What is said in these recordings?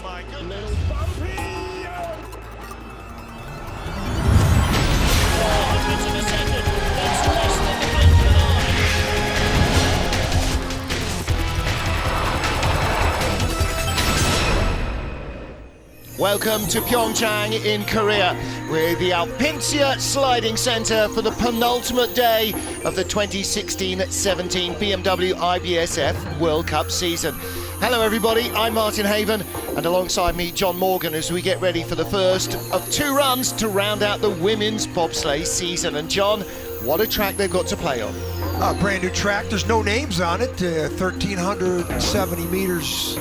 my goodness. Little bumpy. 400 to the second. That's less than the blink of an eye. Welcome to PyeongChang in Korea with the Alpensia Sliding Centre for the penultimate day of the 2016-17 BMW IBSF World Cup season. Hello everybody, I'm Martin Haven, and alongside me John Morgan as we get ready for the first of two runs to round out the women's bobsleigh season. And John, what a track they've got to play on. A brand new track, there's no names on it, 1,370 meters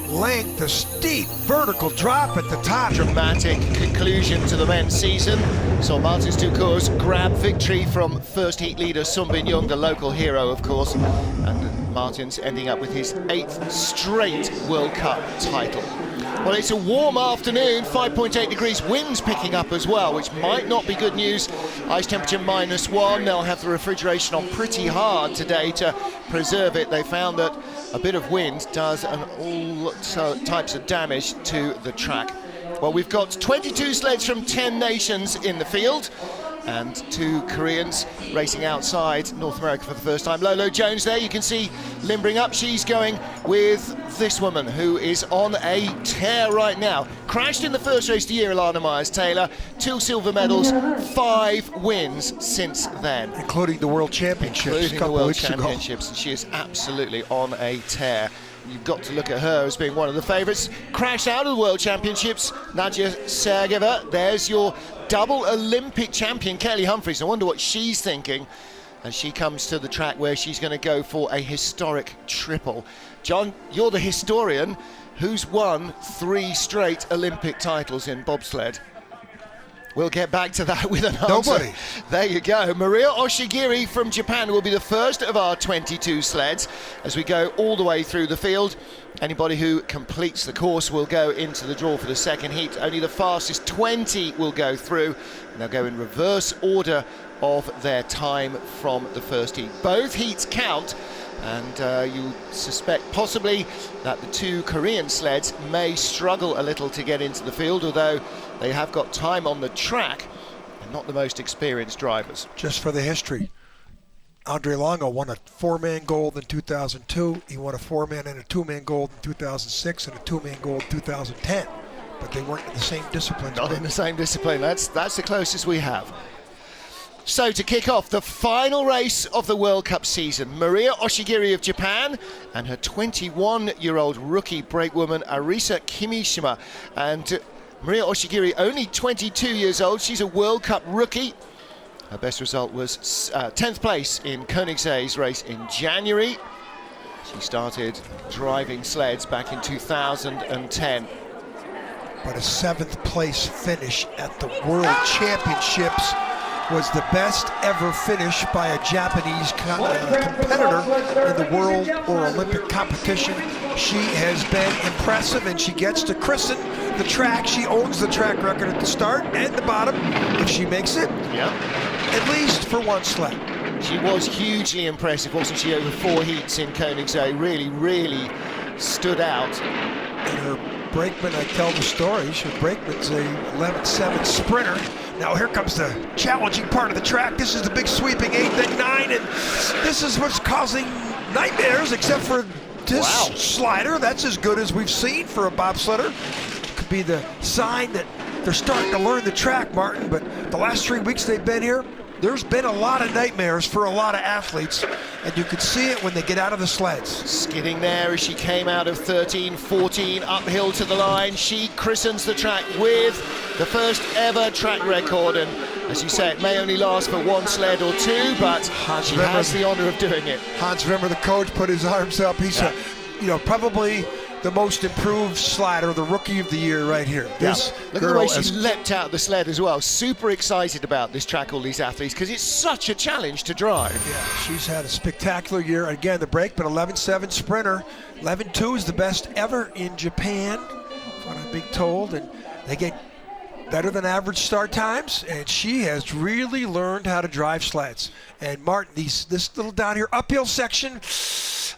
length, a steep vertical drop at the top. Dramatic conclusion to the men's season. So Martins Ducour's grab victory from first heat leader Sun Bin Young, the local hero of course, and Martins ending up with his 8th straight World Cup title. Well, it's a warm afternoon, 5.8 degrees, winds picking up as well, which might not be good news. Ice temperature -1, they'll have the refrigeration on pretty hard today to preserve it. They found that a bit of wind does all types of damage to the track. Well, we've got 22 sleds from 10 nations in the field, and 2 Koreans racing outside North America for the first time. Lolo Jones there, you can see limbering up. She's going with this woman who is on a tear right now. Crashed in the first race of the year, Alana Myers-Taylor. 2 silver medals, 5 wins since then. Including the World Championships a couple of weeks ago. And she is absolutely on a tear. You've got to look at her as being one of the favourites. Crashed out of the World Championships, Nadia Sergeva. There's your double Olympic champion, Kelly Humphries. I wonder what she's thinking as she comes to the track where she's going to go for a historic triple. John, you're the historian. Who's won 3 straight Olympic titles in bobsled? We'll get back to that with an answer. Nobody. There you go. Maria Oshigiri from Japan will be the first of our 22 sleds as we go all the way through the field. Anybody who completes the course will go into the draw for the second heat. Only the fastest 20 will go through, and they'll go in reverse order of their time from the first heat. Both heats count, and you suspect possibly that the 2 Korean sleds may struggle a little to get into the field, although they have got time on the track and not the most experienced drivers. Just for the history, Andre Longo won a 4-man gold in 2002. He won a 4-man and a 2-man gold in 2006 and a 2-man gold in 2010. But they weren't in the same discipline. Not in the same discipline. That's the closest we have. So to kick off the final race of the World Cup season, Maria Oshigiri of Japan and her 21-year-old rookie brakewoman Arisa Kimishima. And Maria Oshigiri, only 22 years old, she's a World Cup rookie. Her best result was 10th place in Koenigsee's race in January. She started driving sleds back in 2010. But a 7th place finish at the World Championships was the best ever finish by a Japanese competitor in the world or Olympic competition. She has been impressive, and she gets to christen the track. She owns the track record at the start and the bottom if she makes it. Yeah. At least for one sled. She was hugely impressive, wasn't she, over 4 heats in Koenigsee? Really stood out. And her brakeman, I tell the story, her brakeman's a 11.7 sprinter. Now here comes the challenging part of the track. This is the big sweeping 8, then 9, and this is what's causing nightmares, except for this slider. That's as good as we've seen for a bobsledder. Could be the sign that they're starting to learn the track, Martin, but the last 3 weeks they've been here, there's been a lot of nightmares for a lot of athletes, and you could see it when they get out of the sleds. Skidding there as she came out of 13, 14, uphill to the line. She christens the track with the first ever track record, and as you say, it may only last for 1 sled or 2, but she has the honor of doing it. Hans Wimmer, the coach, put his arms up. He's probably the most improved slider, the rookie of the year right here. This Look at the way she leapt out of the sled as well. Super excited about this track, all these athletes, because it's such a challenge to drive. Yeah, she's had a spectacular year. Again, the brakeman, 11.7 sprinter. 11.2 is the best ever in Japan, what I'm being told, and they get better than average start times, and she has really learned how to drive sleds. And Martin, this little down here uphill section,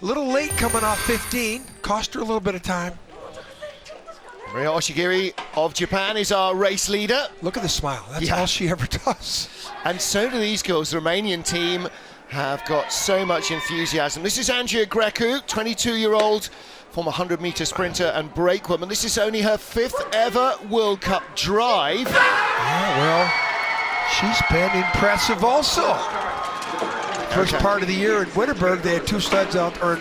a little late coming off 15, cost her a little bit of time. Maria Oshigiri of Japan is our race leader. Look at the smile. That's all she ever does. And so do these girls. The Romanian team have got so much enthusiasm. This is Andrea Grecu, 22-year-old, former 100-meter sprinter and brakewoman. This is only her 5th ever World Cup drive. Yeah, well, she's been impressive also. First part of the year in Wittenberg, they had 2 sleds out, or in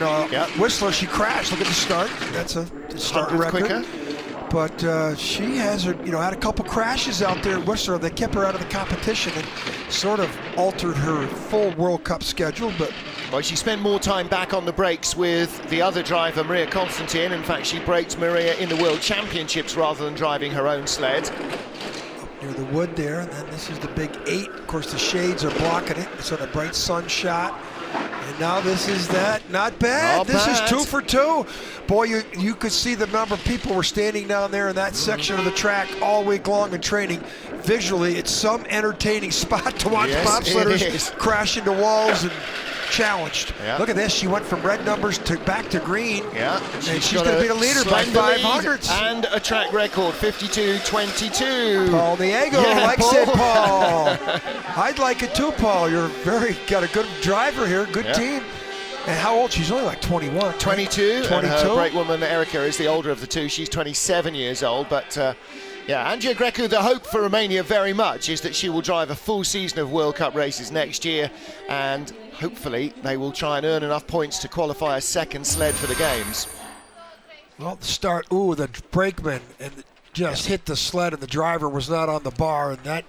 Whistler, she crashed. Look at the start. That's a start record. Quicker. But she has, had a couple crashes out there in Whistler. They kept her out of the competition and sort of altered her full World Cup schedule. But well, she spent more time back on the brakes with the other driver, Maria Constantin. In fact, she braked Maria in the World Championships rather than driving her own sled. Up near the wood there, and then this is the big 8. Of course, the shades are blocking it. It's on a bright sun shot. And now this is that. Not bad. This is 2 for 2. Boy, you could see the number of people were standing down there in that section of the track all week long in training. Visually, it's some entertaining spot to watch bobsledders crash into walls and challenged. Yep. Look at this. She went from red numbers to back to green. Yeah. And she's going to be the leader by 500s. And a track record, 52.22. Paul Diego likes it, Paul. I'd like it too, Paul. You're got a good driver here, good team. And how old? She's only like 21. 22. And her brakewoman, Erica, is the older of the two. She's 27 years old. But Andrea Grecu, the hope for Romania very much is that she will drive a full season of World Cup races next year. And hopefully they will try and earn enough points to qualify a second sled for the Games. Well, the start, the brakeman and just hit the sled and the driver was not on the bar. And that,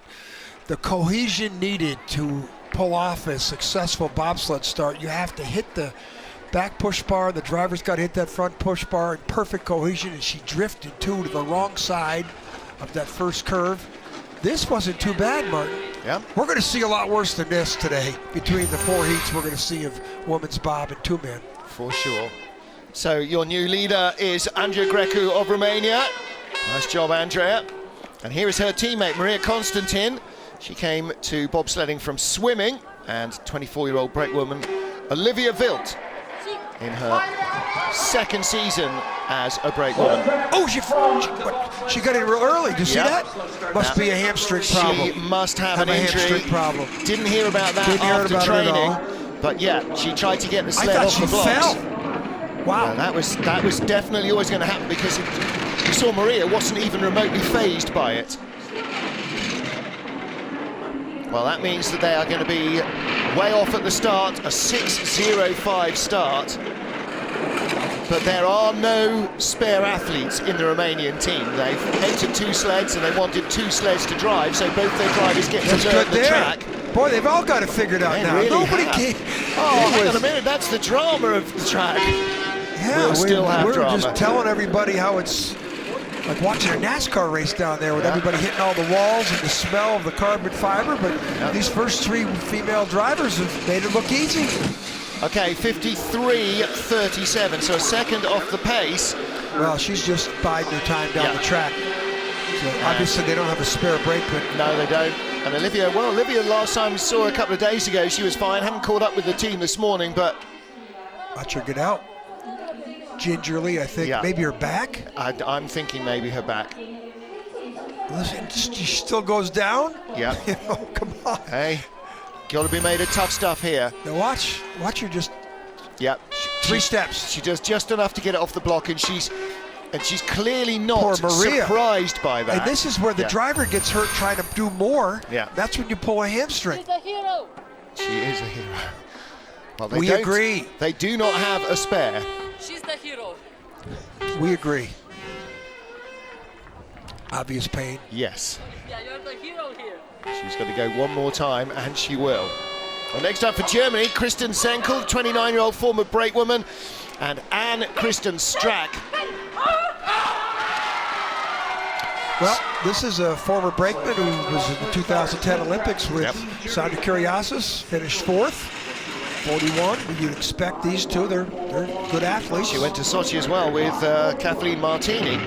the cohesion needed to pull off a successful bobsled start, you have to hit the back push bar, the driver's got to hit that front push bar in perfect cohesion, and she drifted to the wrong side of that first curve. This wasn't too bad, Martin. Yeah. We're going to see a lot worse than this today. Between the 4 heats we're going to see of women's bob and 2 men. For sure. So your new leader is Andrea Grecu of Romania. Nice job, Andrea. And here is her teammate, Maria Constantin. She came to bobsledding from swimming, and 24-year-old brakewoman Olivia Wild in her second season as a brakewoman. Oh, she got in real early. Did you see that? Must be a hamstring problem. She must have an injury. Hamstring problem. Didn't hear about that after training, but she tried to get the sled off the blocks. I thought she fell. Wow. That was definitely always going to happen, because you saw Maria wasn't even remotely phased by it. Well, that means that they are going to be way off at the start, a 6:05 start. But there are no spare athletes in the Romanian team. They've entered 2 sleds and they wanted 2 sleds to drive, so both their drivers get to learn the track. Boy, they've all got it figured out now. Really Nobody can. Oh, hang on a minute, that's the drama of the track. Yeah, we'll still have we're drama. just telling everybody how it's like watching a NASCAR race down there with everybody hitting all the walls and the smell of the carbon fiber, but these first 3 female drivers have made it look easy. Okay, 53.37, so a second off the pace. Well, she's just biding her time down the track. So obviously they don't have a spare brakeman. No, they don't. And Olivia, last time we saw her a couple of days ago, she was fine. Haven't caught up with the team this morning, but... Watch her get out. Gingerly, I think. Maybe her back? I'm thinking maybe her back. Listen, she still goes down? Yeah. Come on. Hey, got to be made of tough stuff here. Now watch her just... Yeah. 3 steps. She does just enough to get it off the block, and she's clearly not surprised by that. And this is where the driver gets hurt trying to do more. Yeah. That's when you pull a hamstring. She's a hero. She is a hero. Well, we agree. They do not have a spare. She's the hero. We agree. Obvious pain. Yes. Yeah, you're the hero here. She's got to go one more time, and she will. Well, next up for Germany, Kristen Senkel, 29-year-old former brakewoman, and Anne-Kristen Strack. Well, this is a former brakeman who was in the 2010 Olympics with Sandra Kyrgiasis, finished 4th. 41, you'd expect these two, they're good athletes. She went to Sochi as well with Kathleen Martini.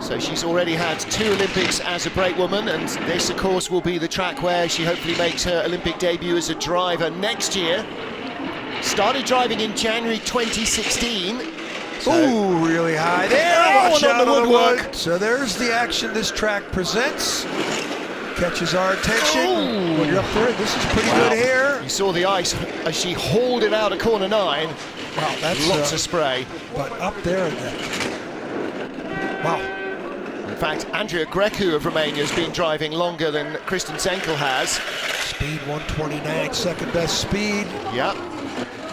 So she's already had 2 Olympics as a brakewoman, and this, of course, will be the track where she hopefully makes her Olympic debut as a driver next year. Started driving in January 2016, Ooh, really high there. Watch on out the on the woodwork. wood. So there's the action this track presents. Catches our attention. Oh. When you're up there, this is pretty good here. You saw the ice as she hauled it out of corner 9. Wow, that's Lots of spray. But up there, wow. In fact, Andrea Grecu of Romania has been driving longer than Kristen Senkel has. Speed 129, second best speed. Yep.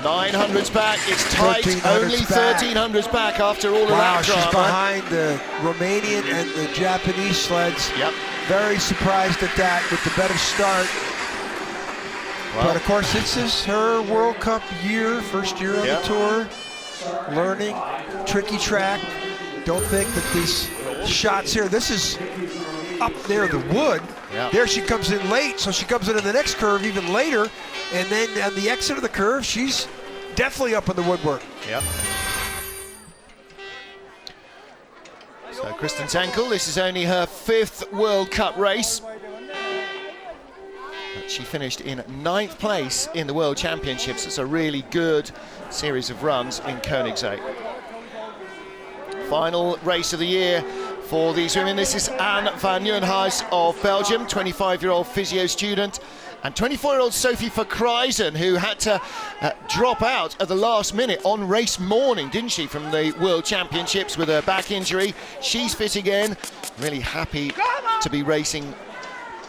900's back, it's tight, 1300's only back. 1300's back after all of Wow, that she's drama. behind the Romanian and the Japanese sleds. Yep. Very surprised at that with the better start. Well, But of course, this is her World Cup year, first year on Yep. the tour. Learning, tricky track. Don't think that these shots here, this is up there, the wood. Yep. There she comes in late, so she comes into the next curve even later. And then on the exit of the curve, she's definitely up in the woodwork. Yep. So Kristen Senkel, this is only her 5th World Cup race. But she finished in 9th place in the World Championships. It's a really good series of runs in Koenigsegg. Final race of the year for these women. This is Anne van Nieuwenhuis of Belgium, 25-year-old physio student, and 24-year-old Sophie Verkruijsen, who had to drop out at the last minute on race morning, didn't she, from the World Championships with her back injury. She's fit again, really happy to be racing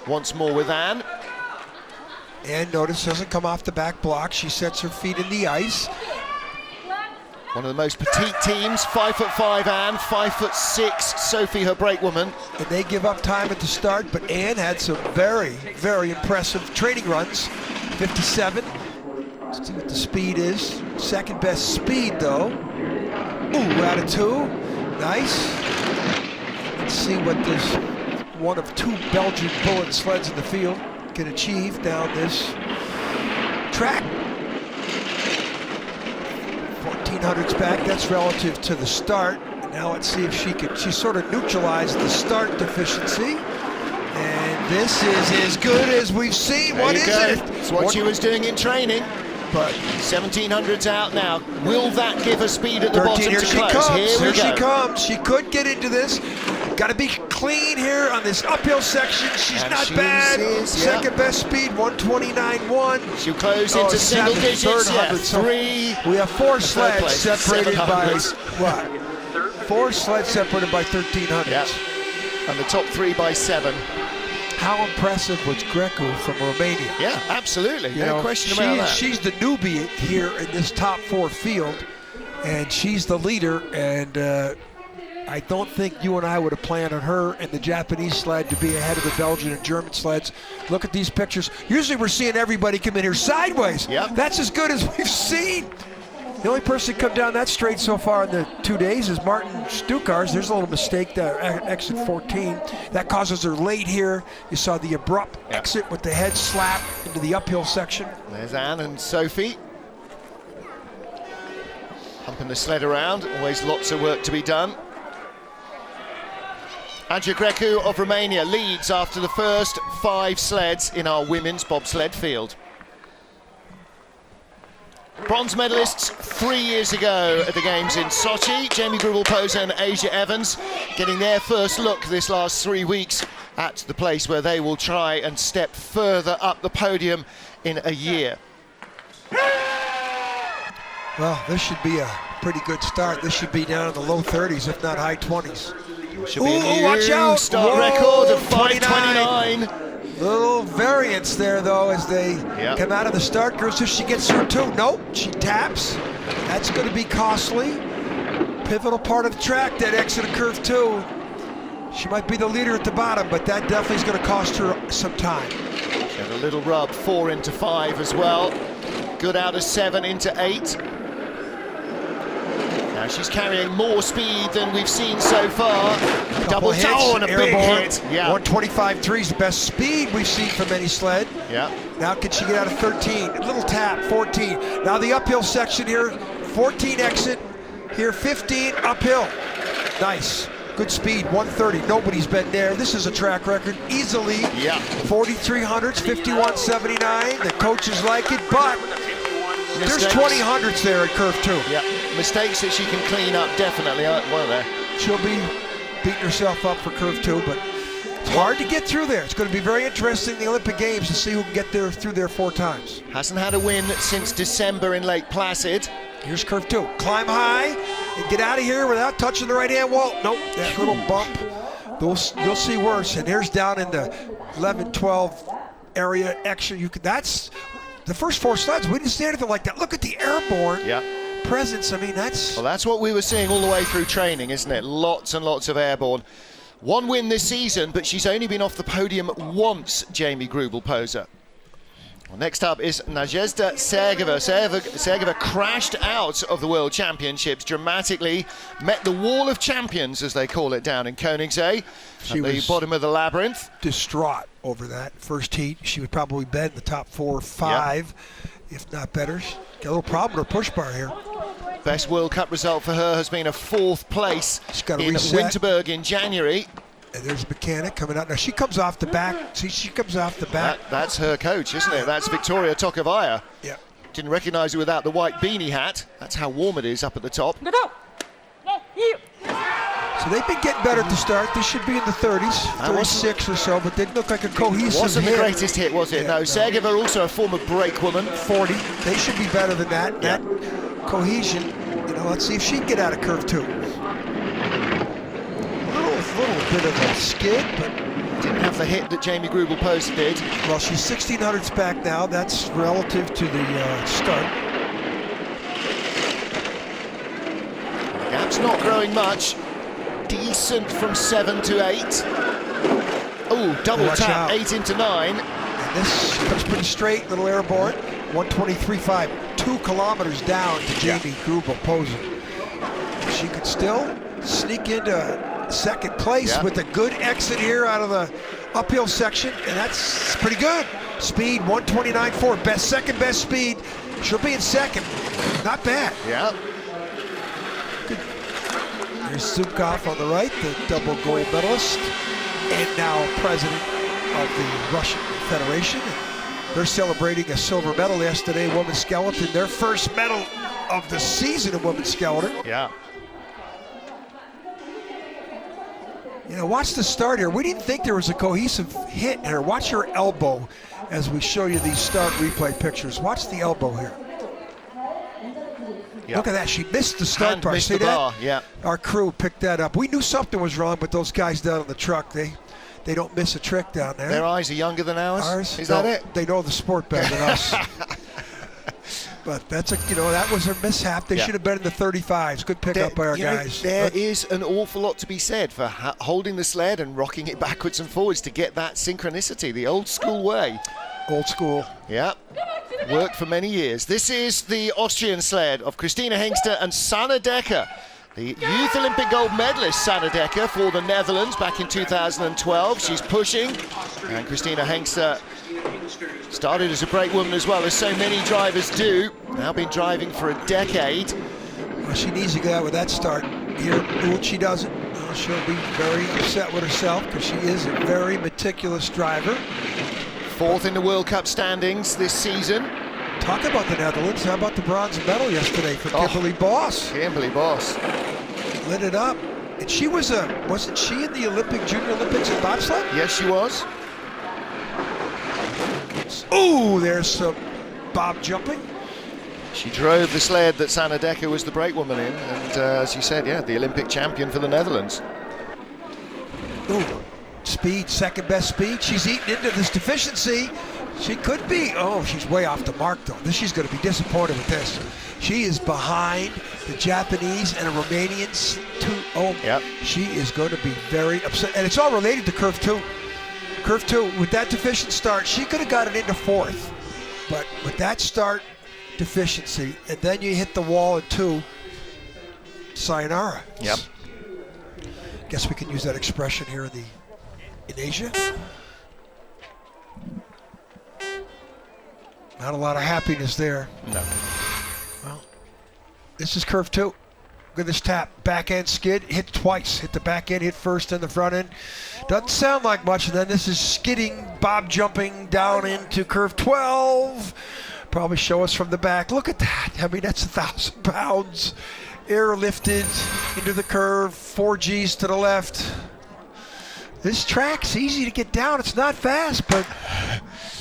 once more with Anne. And notice doesn't come off the back block. She sets her feet in the ice. One of the most petite teams, 5'5" Anne, 5'6" Sophie, her brakewoman. And they give up time at the start, but Anne had some very, very impressive training runs. 57. Let's see what the speed is. Second best speed though. Ooh, out of 2. Nice. Let's see what this one of 2 Belgian bullet sleds in the field can achieve down this track. 1400's back, that's relative to the start. Now let's see if she sort of neutralized the start deficiency. And this is as good as we've seen. There What you is go. it? It's what she was doing in training. But 1700's out now. Will that give her speed at the 13, bottom here to she close? comes, Here we she go. comes. She could get into this. Got to be clean here on this uphill section. She's And not she bad. is, yeah. Second best speed, 129.1. She'll close into single seven, digits. third Yeah, hundred. So 3. we have 4 third sleds place, separated by 700s. what? 4 sleds separated by 1300s. Yeah. And the top 3 by 7. How impressive was Grecu from Romania? Yeah, absolutely. You No know, question about that. She's the newbie here in this top 4 field, and she's the leader. And I don't think you and I would have planned on her and the Japanese sled to be ahead of the Belgian and German sleds. Look at these pictures. Usually we're seeing everybody come in here sideways. Yep. That's as good as we've seen. The only person to come down that straight so far in the 2 days is Martin Stukars. There's a little mistake there, exit 14. That causes her late here. You saw the abrupt exit with the head slap into the uphill section. There's Anne and Sophie. Humping the sled around. Always lots of work to be done. Andrea Grecu of Romania leads after the first 5 sleds in our women's bobsled field. Bronze medalists 3 years ago at the Games in Sochi. Jamie Grubel-Poser and Asia Evans getting their first look this last 3 weeks at the place where they will try and step further up the podium in a year. Well, this should be a pretty good start. This should be down in the low 30s, if not high 20s. Should be a new watch out. start Whoa, record of 5:29. 5:29. Little variance there, though, as they Yep. come out of the start. Girls, if she gets through 2. Nope, she taps. That's going to be costly. Pivotal part of the track, that exit of curve 2. She might be the leader at the bottom, but that definitely is going to cost her some time. She had a little rub, 4 into 5 as well. Good out of 7 into 8. Now she's carrying more speed than we've seen so far. Double hits, toe and a big airborne. hit. Yeah. 125.3 is the best speed we've seen from any sled. Yeah. Now can she get out of 13? A little tap, 14. Now the uphill section here, 14 exit. Here 15 uphill. Nice. Good speed, 130. Nobody's been there. This is a track record easily. Yeah. 4300s, 51.79. The coaches like it, but There's 20 hundredths there at curve 2. Yeah, mistakes that she can clean up definitely, weren't there? She'll be beating herself up for curve 2, but it's hard to get through there. It's going to be very interesting in the Olympic Games to see who can get there through there 4 times. Hasn't had a win since December in Lake Placid. Here's curve 2. Climb high and get out of here without touching the right-hand wall. Nope, that little bump. You'll see worse. And here's down in the 11, 12 area extra. That's the first 4 sleds. We didn't see anything like that. Look at the airborne presence. I mean, that's what we were seeing all the way through training, isn't it? Lots and lots of airborne. 1 win this season, but she's only been off the podium once, Jamie Grubel-Poser. Well, next up is Nadezhda Sergeva. Sergeva crashed out of the World Championships dramatically, met the wall of champions, as they call it, down in Koenigsee, at the bottom of the labyrinth. Distraught over that first heat. She would probably be in the top 4 or 5, if not better. Got a little problem with her push bar here. Best World Cup result for her has been a 4th place in Winterberg in January. And there's a mechanic coming out. Now she comes off the back. See, she comes off the back. That's her coach, isn't it? That's Victoria Tokavaya. Yeah. Didn't recognize her without the white beanie hat. That's how warm it is up at the top. So they've been getting better at the start. This should be in the 30s, 36 or so, but didn't look like a cohesive Wasn't hit. the greatest hit, was it? No, Sergeva also a former brake woman. 40. They should be better than that. That cohesion, let's see if she can get out of curve 2. A little bit of a skid, but didn't have the hit that Jamie Grubel-Poser did. Well, she's 1600ths back now. That's relative to the start. The gap's not growing much. Decent from 7 to 8. Oh, double tap, 8 into 9. And this comes pretty straight, little airborne. 123.5, 2 kilometers down to Jamie Grubel-Poser. She could still sneak into 2nd place with a good exit here out of the uphill section, and that's pretty good. Speed 129.4, second best speed. She'll be in 2nd. Not bad. Yeah. Good. Here's Zubkov on the right, the double gold medalist, and now president of the Russian Federation. They're celebrating a silver medal yesterday, women's skeleton, their first medal of the season in women's skeleton. Yeah. Watch the start here. We didn't think there was a cohesive hit here. Watch her elbow as we show you these start replay pictures. Watch the elbow here. Yep. Look at that. She missed the start part. See that? Yeah. Our crew picked that up. We knew something was wrong, but those guys down on the truck, they don't miss a trick down there. Their eyes are younger than ours? Is that it? They know the sport better than us. But that's that was a mishap. They should have been in the 35s. Good pickup by our guys. There is an awful lot to be said for holding the sled and rocking it backwards and forwards to get that synchronicity, the old school way. Old school. Yeah. Worked for many years. This is the Austrian sled of Christina Hengster and Sanne Dekker. The Youth Olympic gold medalist Sanne Dekker for the Netherlands back in 2012. She's pushing, and Christina Hengster started as a brake woman as well, as so many drivers do. Now been driving for a decade. Well, she needs to get out with that start here. She doesn't. Well, she'll be very upset with herself because she is a very meticulous driver. 4th in the World Cup standings this season. Talk about the Netherlands. How about the bronze medal yesterday for Kimberly Boss? Kimberly Boss. Lit it up. And she wasn't she in the Junior Olympics in bobsled? Yes, she was. Ooh, there's some bob jumping. She drove the sled that Sanne Dekker was the brake woman in, and as you said, the Olympic champion for the Netherlands. Ooh, speed, 2nd best speed. She's eating into this deficiency. She could be. Oh, she's way off the mark, though. She's going to be disappointed with this. She is behind the Japanese and the Romanians. She is going to be very upset. And it's all related to curve 2. Curve 2, with that deficient start, she could have got it into 4th. But with that start deficiency, and then you hit the wall in 2, sayonara. Yep. Guess we can use that expression here in Asia. Not a lot of happiness there. No. Well, this is curve 2. Look at this tap. Back end skid, hit twice. Hit the back end, hit first and the front end. Doesn't sound like much. And then this is skidding, bob jumping down into curve 12. probably show us from the back. Look at that. I mean, that's 1,000 pounds. Airlifted into the curve, 4 Gs to the left. This track's easy to get down. It's not fast, but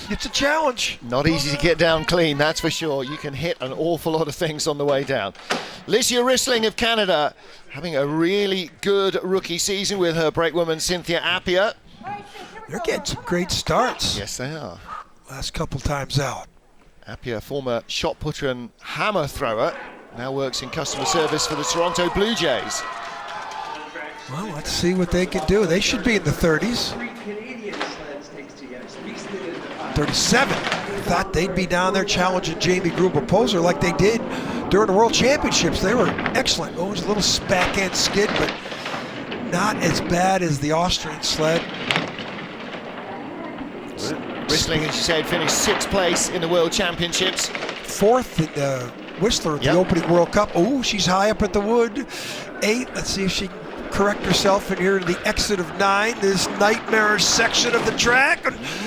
it's a challenge. Not easy to get down clean, that's for sure. You can hit an awful lot of things on the way down. Licia Rissling of Canada having a really good rookie season with her brakewoman Cynthia Appia. They're getting some great starts. Yes, they are. Last couple times out. Appia, former shot putter and hammer thrower, now works in customer service for the Toronto Blue Jays. Well, let's see what they can do. They should be in the 30s. 37. Thought they'd be down there challenging Jamie Gruber-Poser like they did during the World Championships. They were excellent. Oh, it was a little back-end skid, but not as bad as the Austrian sled. Rissling, as you said, finished 6th place in the World Championships. 4th in the Whistler at the opening World Cup. Oh, she's high up at the wood. 8. Let's see if she can correct herself in here to the exit of 9. This nightmarish section of the track.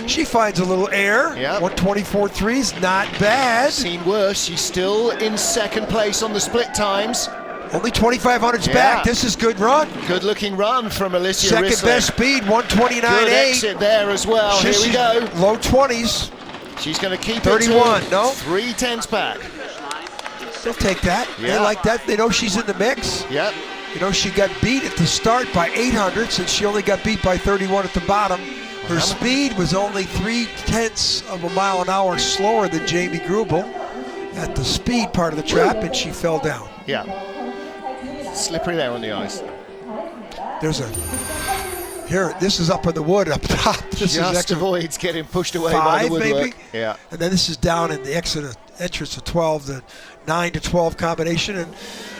She finds a little air. 124.3 is not bad. Seen worse. She's still in 2nd place on the split times. Only 2,500's back. This is good run. Good looking run from Alicia Rissling. 2nd best speed, 129.8. Good exit there as well. Here we go. Low 20s. She's going to keep 31. it to no. 3/10 back. They'll take that. They like that. They know she's in the mix. Yep. You know, she got beat at the start by 800, and she only got beat by 31 at the bottom. Her speed was only 0.3 of a mile an hour slower than Jamie Grubel at the speed part of the trap, and she fell down. Yeah. Slippery there on the ice. There's a, here, this is up in the wood up top. This just is avoids getting pushed away by the woodwork. Maybe? Yeah. And then this is down in the entrance of 12, the 9 to 12 combination. And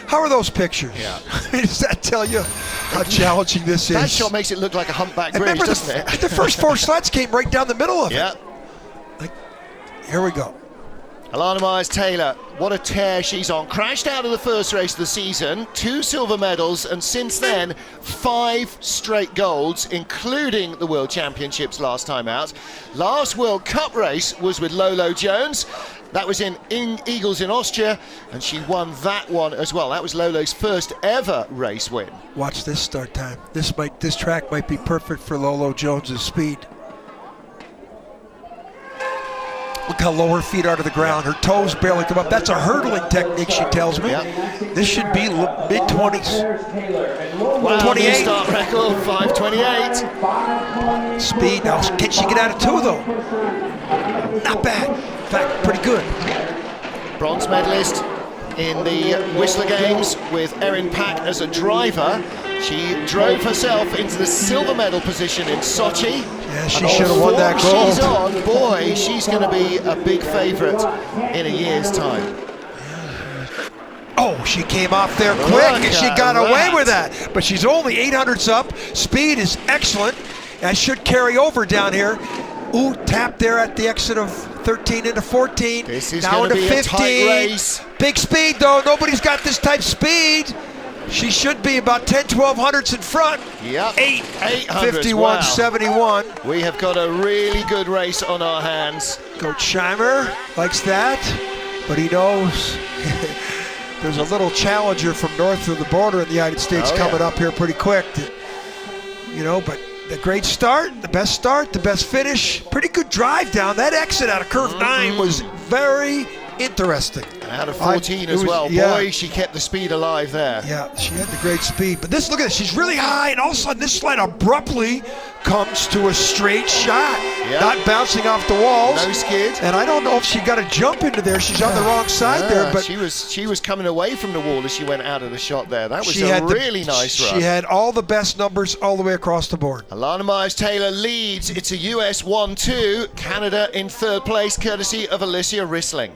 how are those pictures? Yeah. Does that tell you how challenging this is? That shot makes it look like a humpback bridge, doesn't it? The first 4 sleds came right down the middle of it. Yeah. Like, here we go. Alana Myers-Taylor, what a tear she's on. Crashed out of the first race of the season, 2 silver medals, and since then, 5 straight golds, including the World Championships last time out. Last World Cup race was with Lolo Jones. That was in Eagles in Austria, and she won that one as well. That was Lolo's first ever race win. Watch this start time. This track might be perfect for Lolo Jones's speed. Look how low her feet are to the ground. Her toes barely come up. That's a hurdling technique, she tells me. This should be mid-20s. Wow, 28. Start record, 5:28. Speed. Now, can she get out of 2, though? Not bad. In fact, pretty good. Bronze medalist in the Whistler Games with Erin Pack as a driver. She drove herself into the silver medal position in Sochi. Yeah, she should have won that gold. She's on, boy, she's going to be a big favourite in a year's time. Oh, she came off there quick and she got away with that. But she's only 800s up. Speed is excellent. That should carry over down here. Ooh, tap there at the exit of 13 into 14. This is now going to into be 15. a tight race. Big speed though. Nobody's got this type speed. She should be about 10, 1200s in front. Yep. 8:51.71. Wow. We have got a really good race on our hands. Coach Scheimer likes that, but he knows there's a little challenger from north of the border in the United States coming up here pretty quick. You know, but the great start, the best finish, pretty good drive down. That exit out of curve 9 was very interesting. Out of 14 as well. Boy, she kept the speed alive there. Yeah, she had the great speed. But this, look at this, she's really high, and all of a sudden this sled abruptly comes to a straight shot. Yep. Not bouncing off the walls. No skid. And I don't know if she got to jump into there. She's on the wrong side there. But she was coming away from the wall as she went out of the shot there. That was a really nice run. She had all the best numbers all the way across the board. Alana Myers-Taylor leads. It's a US 1-2. Canada in 3rd place, courtesy of Alicia Rissling.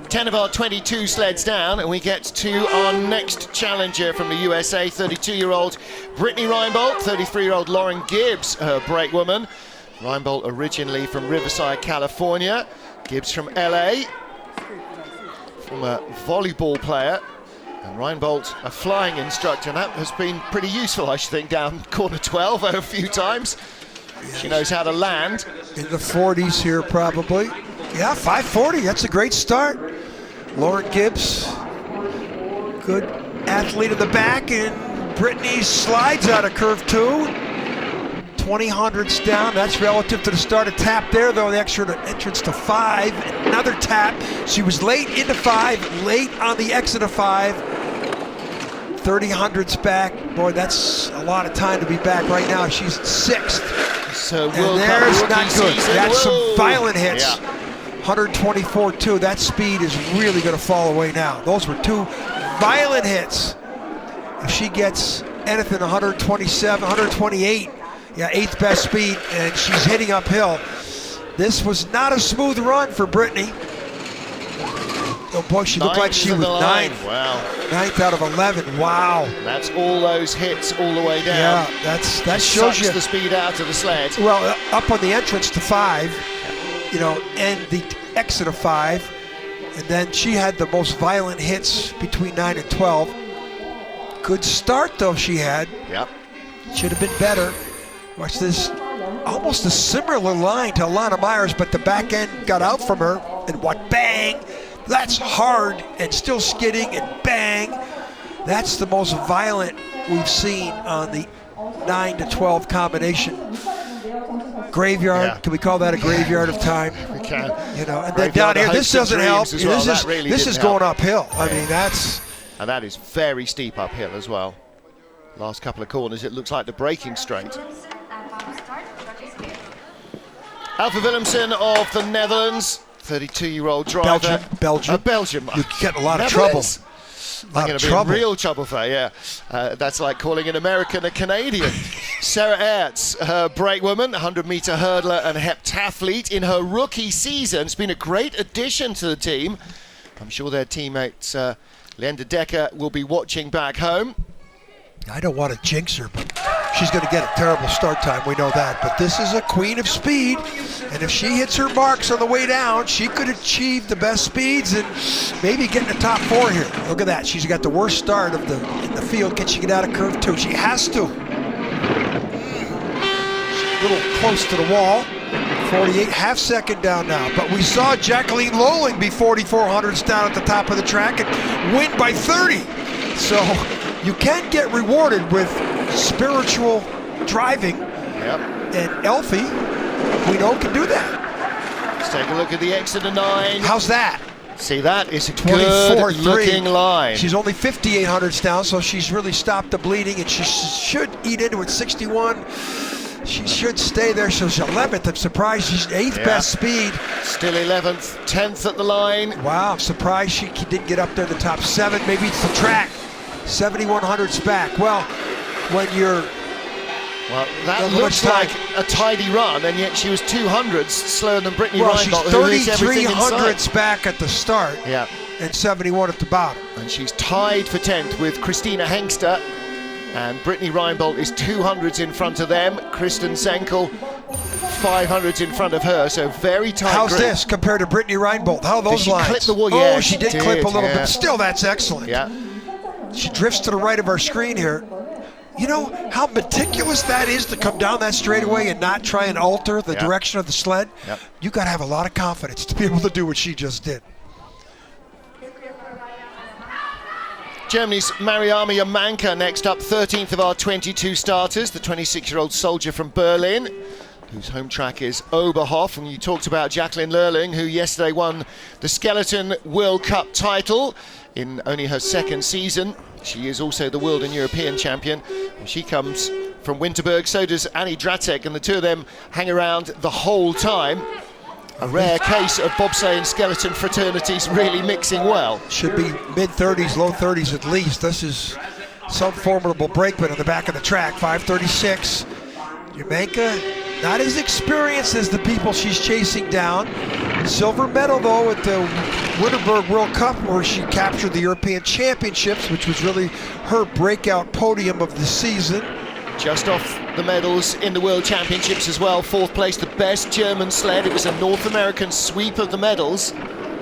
10 of our 22 sleds down, and we get to our next challenger from the USA, 32-year-old Brittany Reinbold, 33-year-old Lauren Gibbs, her brakewoman. Reinbold originally from Riverside, California. Gibbs from LA, former volleyball player. And Reinbold, a flying instructor, and that has been pretty useful, I should think, down corner 12 a few times. She knows how to land. In the 40s here, probably. Yeah, 540. That's a great start. Lauren Gibbs, good athlete in the back, and Brittany slides out of curve 2. 20 hundredths down. That's relative to the start. A tap there, though. The extra entrance to 5. Another tap. She was late into 5, late on the exit of 5. 30 hundredths back. Boy, that's a lot of time to be back right now. She's 6th. So and there's not good. That's some violent hits. Yeah. 124.2. That speed is really going to fall away now. Those were 2 violent hits. If she gets anything 127, 128, yeah, 8th best speed, and she's hitting uphill. This was not a smooth run for Brittany. Oh boy, she looked like she was 9th. Wow. 9th out of 11. Wow. That's all those hits all the way down. Yeah, that shows Sucks you the speed out of the sled. Well, up on the entrance to 5, you know, and the exit of 5, and then she had the most violent hits between 9 and 12. Good start though she had. Yep. Should have been better. Watch this, almost a similar line to Alana Myers, but the back end got out from her, and what, bang! That's hard, and still skidding, and bang! That's the most violent we've seen on the 9 to 12 combination. Graveyard, Yeah. Can we call that a graveyard of time? We can. You know, and then down here, this doesn't help. Well. This is going uphill. I mean, that's... And that is very steep uphill as well. Last couple of corners, it looks like the braking straight. Alpha Willemsen of the Netherlands, 32-year-old driver. Belgium. Belgium. You get a lot of trouble. I'm going to be in real trouble for her, yeah. That's like calling an American a Canadian. Sarah Aerts, her brakewoman, 100-meter hurdler and heptathlete in her rookie season. It's been a great addition to the team. I'm sure their teammates, Leander Decker, will be watching back home. I don't want to jinx her, but she's going to get a terrible start time. We know that. But this is a queen of speed, and if she hits her marks on the way down, she could achieve the best speeds and maybe get in the top 4 here. Look at that. She's got the worst start in the field. Can she get out of curve 2? She has to. She's a little close to the wall. 48, half second down now. But we saw Jacqueline Lowling be 4,400s down at the top of the track and win by 30. So you can get rewarded with spiritual driving. Yep. And Elfie, we know, can do that. Let's take a look at the exit of 9. How's that? See, that is a good looking line. She's only 5,800s down, so she's really stopped the bleeding, and she should eat into it. 61. She should stay there. So she's 11th. I'm surprised she's 8th best speed. Still 11th, 10th at the line. Wow, I'm surprised she didn't get up there in the top 7. Maybe it's the track. 7,100s back. Well, when you're... Well, that looks like a tidy run, and yet she was 200s slower than Brittany Reinbold, she's 3,300s back at the start, and 71 at the bottom. And she's tied for 10th with Christina Hengster, and Brittany Reinbold is 200s in front of them. Kristen Senkel, 500s in front of her, so very tight. How's grip. this compared to Brittany Reinbold? How are those lines? Clip the wall? Oh, Yeah, she did clip a little bit. Still, that's excellent. Yeah. She drifts to the right of our screen here. You know how meticulous that is to come down that straightaway and not try and alter the direction of the sled? Yep. You got to have a lot of confidence to be able to do what she just did. Germany's Mariama Yamanka next up, 13th of our 22 starters, the 26-year-old soldier from Berlin, whose home track is Oberhof. And you talked about Jacqueline Lurling, who yesterday won the Skeleton World Cup title in only her 2nd season. She is also the world and European champion. She comes from Winterberg, so does Annie Dratek, and the two of them hang around the whole time. A rare case of bobsleigh and skeleton fraternities really mixing well. Should be mid-30s, low 30s at least. This is some formidable brakeman on the back of the track, 536. Yamanka, not as experienced as the people she's chasing down. Silver medal, though, at the Winterberg World Cup, where she captured the European Championships, which was really her breakout podium of the season. Just off the medals in the World Championships as well. 4th place, the best German sled. It was a North American sweep of the medals.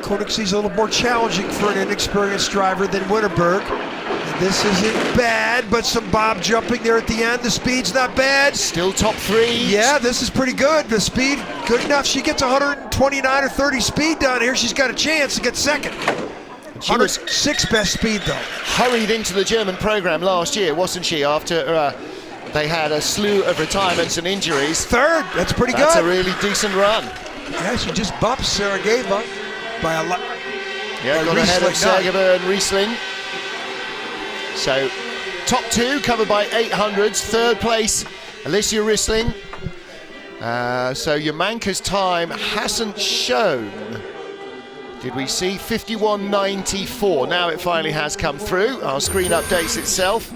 Königsee's a little more challenging for an inexperienced driver than Winterberg. And This isn't bad, but some bob jumping there at the end. The speed's not bad. Still top 3. Yeah, this is pretty good. The speed, good enough. She gets 129 or 30 speed down here. She's got a chance to get second. She was 106 best speed, though. hurried into the German program last year, wasn't she, after they had a slew of retirements and injuries. Third, that's pretty good. That's a really decent run. Yeah, she just bumped Sergeyeva by a lot. Yeah, got ahead of Sergeyeva and Riesling. So, top 2 covered by 800s. Third place, Alicia Riesling. So Yamanka's time hasn't shown. Did we see 51.94? Now it finally has come through. Our screen updates itself.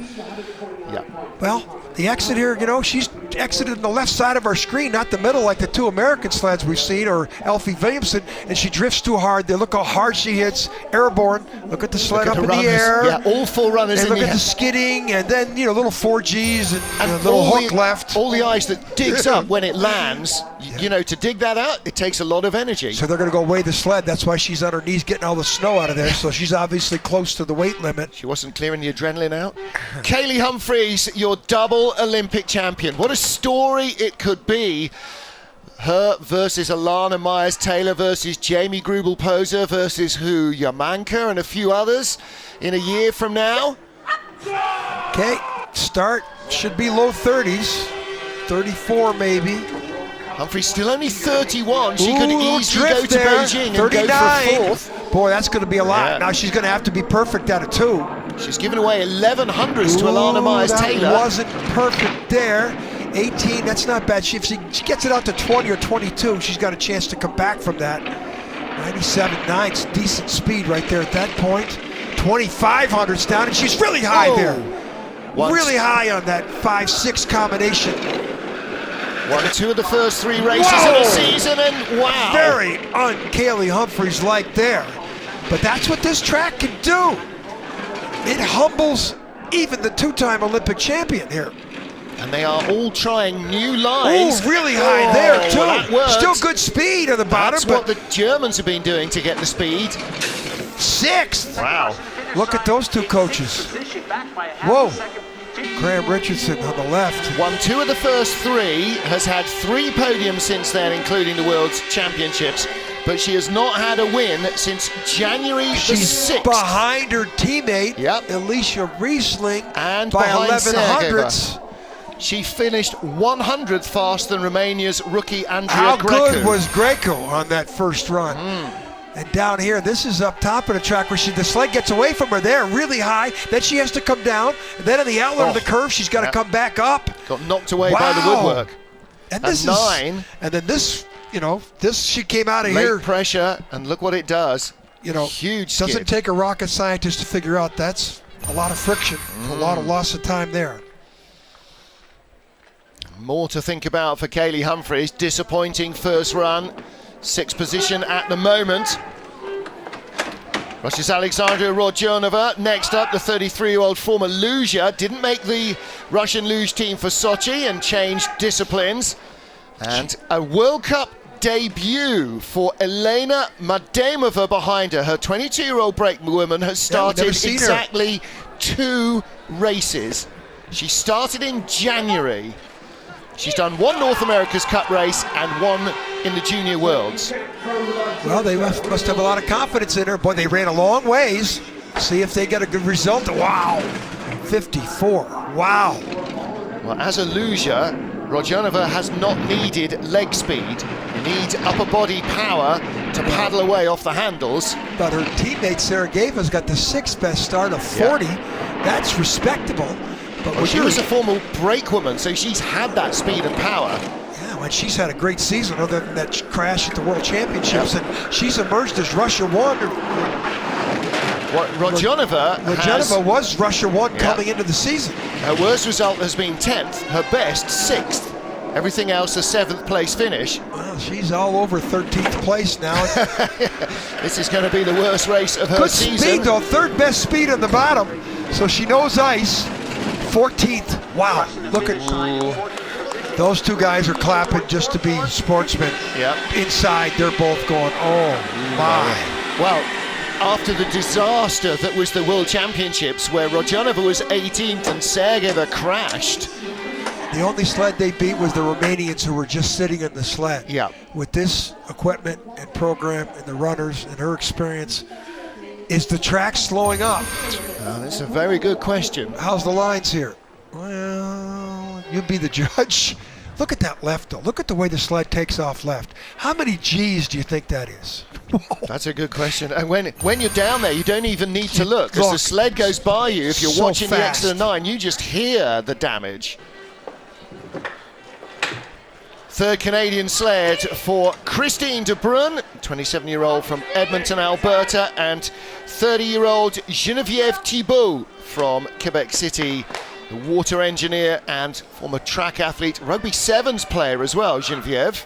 Yeah. Well, the exit here, you know, she's exited on the left side of our screen, not the middle like the 2 American sleds we've seen, or Elfie Williamson, and she drifts too hard. They look how hard she hits. Airborne. Look at the sled up in the air. Yeah, all 4 runners and in look at the skidding, and then, you know, little 4Gs and a little hook left. All the ice that digs up when it lands, you know, to dig that out, it takes a lot of energy. So they're going to go weigh the sled. That's why she's on her knees getting all the snow out of there. So she's obviously close to the weight limit. She wasn't clearing the adrenaline out. Kaylee Humphries, your double Olympic champion. What a story it could be. Her versus Alana Myers-Taylor versus Jamie Grubel-Poser versus who? Yamanka and a few others in a year from now. Okay, start should be low 30s, 34 maybe. Humphries still only 31. She could easily go to there. Beijing 39. and go for 4th. Boy, that's going to be a lot. Yeah. Now she's going to have to be perfect out of 2. She's given away 1100s to Alana Myers-Taylor. That wasn't perfect there. 18, that's not bad. If she gets it out to 20 or 22, she's got a chance to come back from that. 97.9's decent speed right there at that point. 2500's down, and she's really high there. Really high on that 5-6 combination. Won 2 of the first 3 races of the season, and wow. Very un-Kaylee Humphries-like there. But that's what this track can do. It humbles even the 2-time Olympic champion here. And they are all trying new lines. Oh, really high there, too. Well, that worked. Still good speed on the bottom. That's what the Germans have been doing to get the speed. 6th. Wow. Look at those 2 coaches. Whoa. Graham Richardson on the left. Won 2 of the first 3, has had 3 podiums since then, including the World Championships, but she has not had a win since January the 6th. Behind her teammate, Yep. Alicia Riesling, And by behind 1100ths. She finished 100th faster than Romania's rookie Andrea How Greco. good was Greco on that first run? And down here, this is up top of the track where the sled gets away from her there, really high. Then she has to come down. And then on the outlet of the curve, she's got to come back up. Got knocked away by the woodwork. And this At 9. And then this, you know, she came out of Late here. pressure, and look what it does. You know, huge doesn't skid. take a rocket scientist to figure out that's a lot of friction, a lot of loss of time there. More to think about for Kaylee Humphries. Disappointing first run. 6th position at the moment. Russia's Alexandria Rodionova. Next up, the 33-year-old former luger. Didn't make the Russian luge team for Sochi and changed disciplines. And a World Cup debut for Elena Mademova behind her. Her 22-year-old brakewoman has started exactly 2 races. She started in January. She's done 1 North America's Cup race and 1 in the Junior Worlds. Well, they must have a lot of confidence in her. Boy, they ran a long ways. See if they get a good result. Wow, 54, wow. Well, as a luger, Rodionova has not needed leg speed. You need upper body power to paddle away off the handles. But her teammate Sergeyeva's got the 6th best start of 40. That's respectable. But well, she was a former brakewoman, so she's had that speed and power. Yeah, well, she's had a great season other than that crash at the World Championships, and she's emerged as Russia 1. Rodionova was Russia 1 coming into the season. Her worst result has been 10th, her best 6th. Everything else a 7th place finish. Well, she's all over 13th place now. This is going to be the worst race of her season. Good speed though, 3rd best speed on the bottom, so she knows ice. 14th. Wow, look at those 2 guys are clapping just to be sportsmen. Yep. Inside, they're both going, oh my. Well, after the disaster that was the World Championships, where Rodionova was 18th and Sergeva crashed. The only sled they beat was the Romanians, who were just sitting in the sled. Yeah. With this equipment and program and the runners and her experience, is the track slowing up? That's a very good question. How's the lines here? Well, you be the judge. Look at that left, though. Look at the way the sled takes off left. How many G's do you think that is? That's a good question. And when you're down there, you don't even need to look, because the sled goes by you. If you're so watching fast. the Exeter 9, you just hear the damage. Third Canadian sled for Christine de Brun, 27-year-old from Edmonton, Alberta, and 30-year-old Geneviève Thibault from Quebec City, the water engineer and former track athlete, rugby sevens player as well, Geneviève.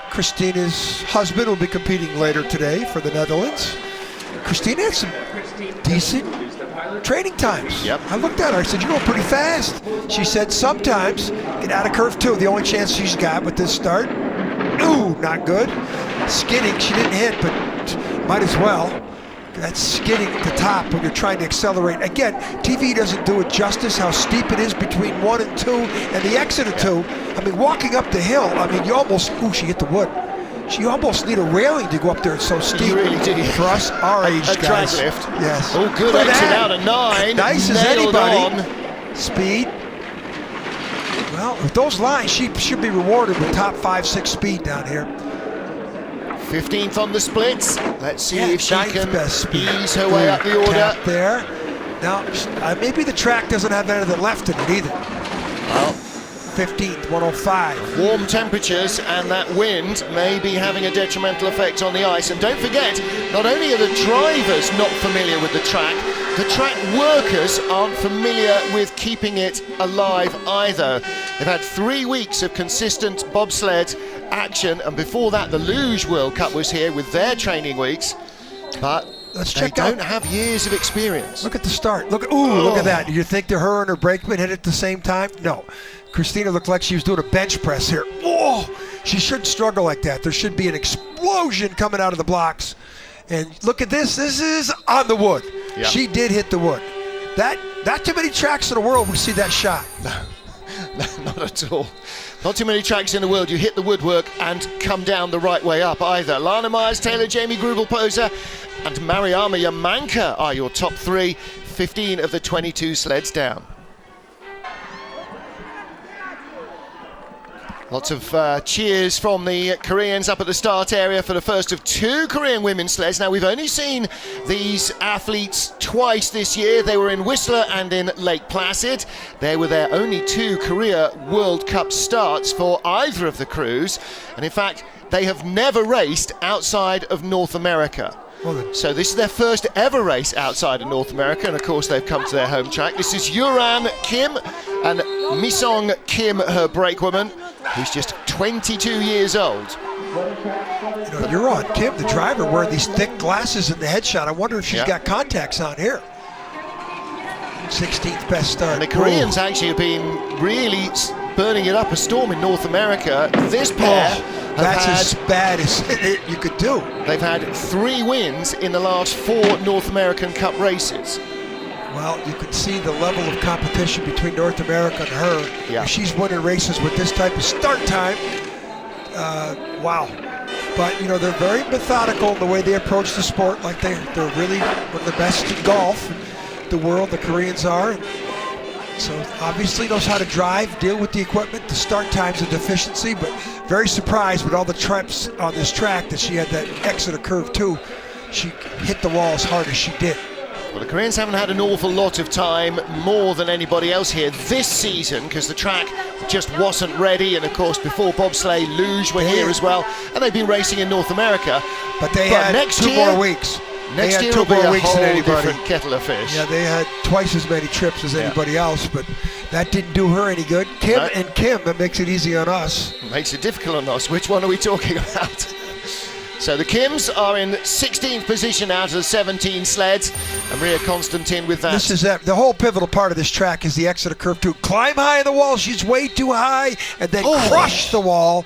Christina's husband will be competing later today for the Netherlands. Christina had some decent training times. Yep. I looked at her, I said, you're going pretty fast. She said, sometimes get out of curve two. The only chance she's got with this start. Ooh, not good. Skidding, she didn't hit, but might as well. That's skidding at the top when you're trying to accelerate. Again, TV doesn't do it justice how steep it is between 1 and 2 and the exit of 2. I mean, walking up the hill, I mean, you almost, ooh, she hit the wood. You almost need a railing to go up there. It's so steep. You really do. For us, our age a guys. drag lift. Yes. Oh, good exit out of 9. Nice as Nailed anybody. on. Speed. Well, with those lines, she should be rewarded with top 5-6 speed down here. 15th on the splits. Let's see if she can best speed. ease her way up the order. Tap there. Now, maybe the track doesn't have anything left in it either. Well, 15th, 105. warm temperatures and that wind may be having a detrimental effect on the ice. And don't forget, not only are the drivers not familiar with the track workers aren't familiar with keeping it alive either. They've had 3 weeks of consistent bobsled action, and before that the Luge World Cup was here with their training weeks, but they don't have years of experience. Look at the start. Look at that. Do you think that her and her brakeman hit it at the same time? No. Christina looked like she was doing a bench press here. Oh, she shouldn't struggle like that. There should be an explosion coming out of the blocks. And look at this. This is on the wood. Yep. She did hit the wood. Not too many tracks in the world we see that shot. No, not at all. Not too many tracks in the world you hit the woodwork and come down the right way up either. Lana Myers-Taylor, Jamie Grubel-Poser and Mariama Yamanka are your top 3, 15 of the 22 sleds down. Lots of cheers from the Koreans up at the start area for the first of 2 Korean women's sleds. Now, we've only seen these athletes twice this year. They were in Whistler and in Lake Placid. They were their only 2 Korea World Cup starts for either of the crews. And in fact, they have never raced outside of North America. So this is their first ever race outside of North America, and of course they've come to their home track. This is Yuran Kim and Misong Kim, her brakewoman, who's just 22 years old. You know, Yuran Kim, the driver, wearing these thick glasses in the headshot. I wonder if she's got contacts on here. 16th best start. And the Koreans actually have been really burning it up a storm in North America. This pair that's as bad as you could do. They've had 3 wins in the last 4 North American Cup races. Well, you can see the level of competition between North America and her. Yeah. If she's winning races with this type of start time, wow. But, you know, they're very methodical in the way they approach the sport. Like they're really one of the best in golf in the world, the Koreans are. So obviously knows how to drive, deal with the equipment. The start time's a deficiency, but very surprised with all the trips on this track that she had that exit of curve 2. She hit the wall as hard as she did. Well, the Koreans haven't had an awful lot of time, more than anybody else here this season, because the track just wasn't ready. And of course, before Bobsleigh, Luge were here as well, and they've been racing in North America. But they had next 2 year, more weeks. Next year will be a whole different kettle of fish. Yeah, they had twice as many trips as anybody else, but that didn't do her any good. Kim, that makes it easy on us. Makes it difficult on us. Which one are we talking about? So the Kims are in 16th position out of the 17 sleds, and Maria Constantin with that. This is the whole pivotal part of this track is the exit of curve 2. Climb high on the wall, she's way too high, and then crush the wall.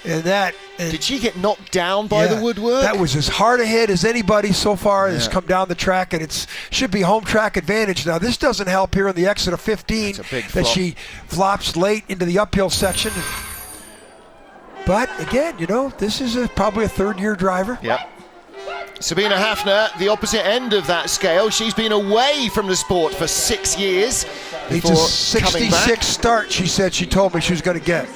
And that Did she get knocked down by the woodwork? That was as hard a hit as anybody so far has come down the track, and it should be home track advantage. Now, this doesn't help here in the exit of 15 that she flops late into the uphill section. But, again, you know, this is probably a third-year driver. Yep. Sabina Hafner, the opposite end of that scale. She's been away from the sport for 6 years. It's a 66 start, she told me she was going to get.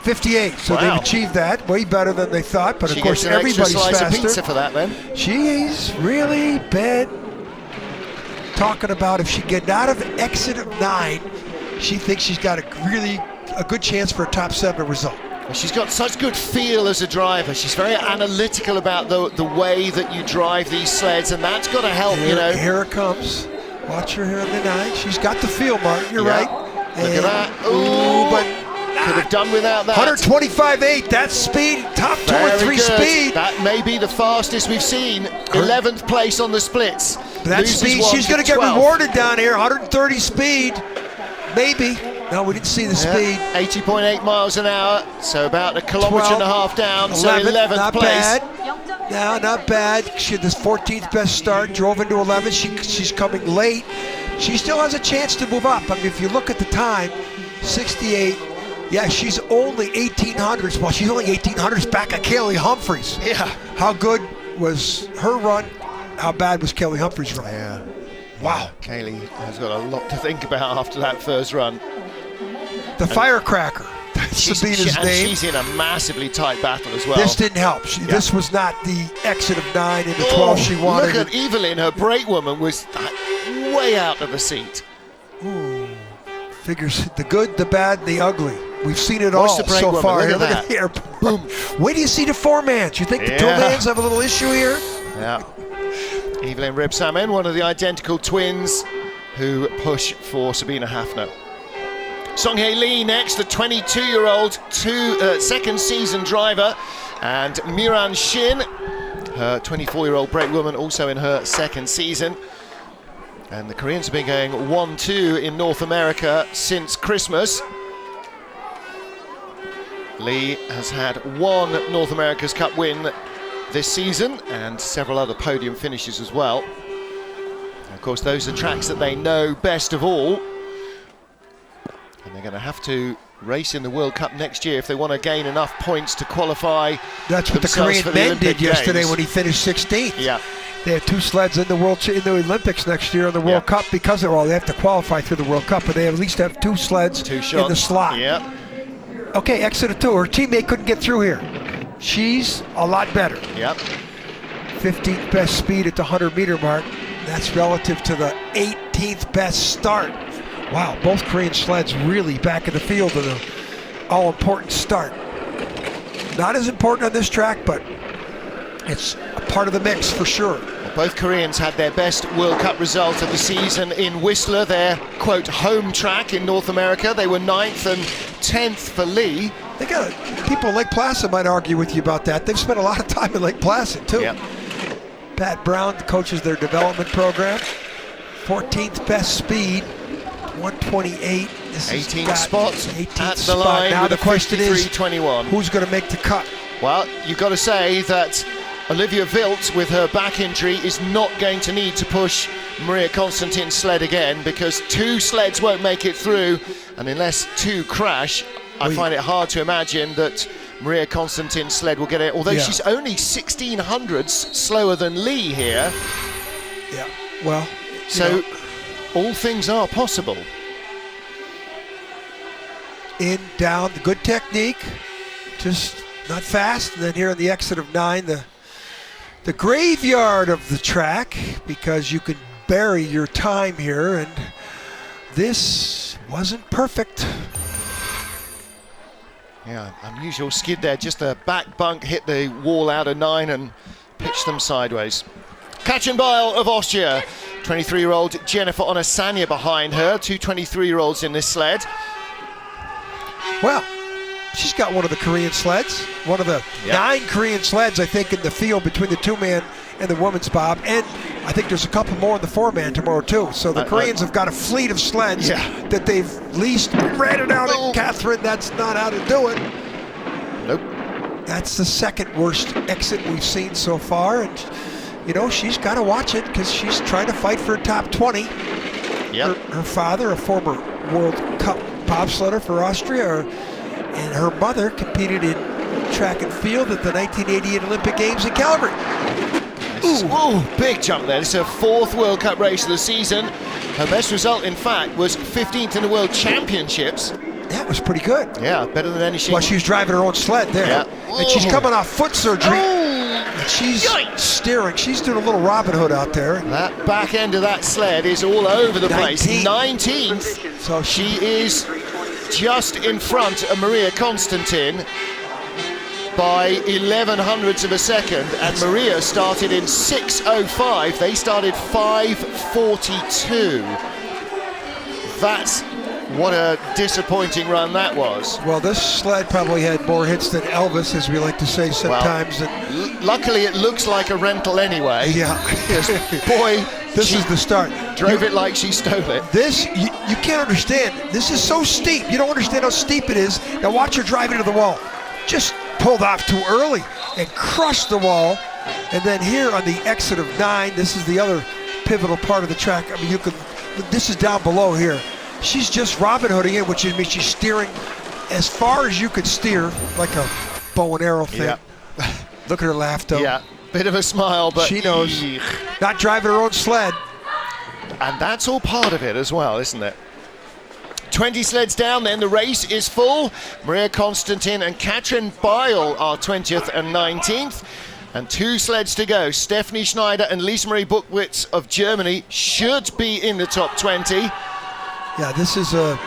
58, so they've achieved that, way better than they thought, but of course everybody's faster. Of pizza for that, then. She's really been talking about if she gets out of exit of 9, she thinks she's got a good chance for a top 7 result. She's got such good feel as a driver. She's very analytical about the way that you drive these sleds, and that's got to help, you know. Here it comes. Watch her here on the 9. She's got the feel, Martin. You're right. Look at that. Ooh, but could have done without that. 125.8, that's speed, top 2 or 3 speed. That may be the fastest we've seen. 11th place on the splits. That speed, she's going to get rewarded down here. 130 speed, maybe. No, we didn't see the speed. 80.8 miles an hour, so about a kilometre and a half down, 11th, so 11th not place. Bad. No, not bad. She had this 14th best start, drove into 11th. She's coming late. She still has a chance to move up. I mean, if you look at the time, 68. Yeah, she's only 1800s. Well, she's only 1800s back at Kelly Humphreys. Yeah. How good was her run? How bad was Kelly Humphreys' run? Yeah. Wow. Kaylee has got a lot to think about after that first run. The firecracker. That's Sabina's name. She's in a massively tight battle as well. This didn't help. This was not the exit of 9 into 12 she wanted. Look at Evelyn, her brake woman was way out of the seat. Ooh. Figures the good, the bad, the ugly. We've seen it all so far. Look at here. Boom. Wait till you see the 4-mans. You think the 2-mans have a little issue here? Yeah. Evelyn Ribsamen, one of the identical twins who push for Sabina Hafner. Song-Hae Lee next, the 22-year-old second season driver, and Miran Shin, her 24-year-old brake woman, also in her second season. And the Koreans have been going 1-2 in North America since Christmas. Lee has had one North America's Cup win this season and several other podium finishes as well. And of course, those are tracks that they know best of all. And they're going to have to race in the World Cup next year if they want to gain enough points to qualify. That's what the Korean men did yesterday when he finished 16th. Yeah. They have 2 sleds in the Olympics next year in the World Cup because they're they have to qualify through the World Cup, but they at least have 2 sleds in the slot. Yeah. Okay, exit of 2. Her teammate couldn't get through here. She's a lot better. Yep. 15th best speed at the 100-meter mark. That's relative to the 18th best start. Wow, both Korean sleds really back in the field in an all-important start. Not as important on this track, but it's a part of the mix for sure. Well, both Koreans had their best World Cup result of the season in Whistler, their, quote, home track in North America. They were 9th and 10th for Lee. They got people in Lake Placid might argue with you about that. They've spent a lot of time in Lake Placid, too. Yep. Pat Brown coaches their development program. 14th best speed, 128. This 18th spot 18th at the line. Now the question is, 23.21. Who's going to make the cut? Well, you've got to say that Olivia Wilt, with her back injury, is not going to need to push Maria Constantine's sled again, because 2 sleds won't make it through, and unless 2 crash, I find it hard to imagine that Maria Constantine's sled will get it, although she's only 1600ths slower than Lee here. Yeah, well, so all things are possible. In, down, good technique, just not fast. And then here on the exit of 9, the graveyard of the track, because you can bury your time here, and this wasn't perfect. Yeah, unusual skid there, just the back bunk hit the wall out of 9 and pitched them sideways. Katchenbeil of Austria, 23-year-old Jennifer Onasanya behind her, 2 23-year-olds in this sled. Well, she's got one of the Korean sleds, one of the 9 Korean sleds, I think, in the field between the 2-man and the women's bob, and I think there's a couple more in the 4-man tomorrow too. So the Koreans have got a fleet of sleds that they've leased, rented out at Catherine. That's not how to do it. Nope. That's the second worst exit we've seen so far, and you know, she's got to watch it because she's trying to fight for a top 20. Yep. Her father, a former World Cup bobsledder for Austria, and her mother competed in track and field at the 1988 Olympic Games in Calgary. Ooh, big jump there. It's her 4th World Cup race of the season. Her best result, in fact, was 15th in the World Championships. That was pretty good. Yeah, better than any she... Well, she was driving her own sled there. Yeah. And she's coming off foot surgery. And she's Yikes. steering. She's doing a little Robin Hood out there. That back end of that sled is all over the place. 19th. 19th. So She is just in front of Maria Constantin by 11 hundredths of a second, and Maria started in 6:05. They started 5:42. That's what a disappointing run that was. Well, this sled probably had more hits than Elvis, as we like to say sometimes. Well, luckily, it looks like a rental anyway. Yeah. Boy, This is the start. Drove it like she stole it. This, you can't understand. This is so steep. You don't understand how steep it is. Now watch her drive into the wall. Just pulled off too early and crushed the wall. And then here on the exit of 9, this is the other pivotal part of the track. I mean, this is down below here. She's just Robin Hooding it, which means she's steering as far as you could steer, like a bow and arrow thing. Yeah. Look at her laugh, though. Yeah, bit of a smile, but she knows. Not driving her own sled. And that's all part of it as well, isn't it? 20 sleds down then, the race is full. Maria Constantin and Katrin Beil are 20th and 19th. And 2 sleds to go. Stephanie Schneider and Lisa Marie Buchwitz of Germany should be in the top 20. Yeah, this is a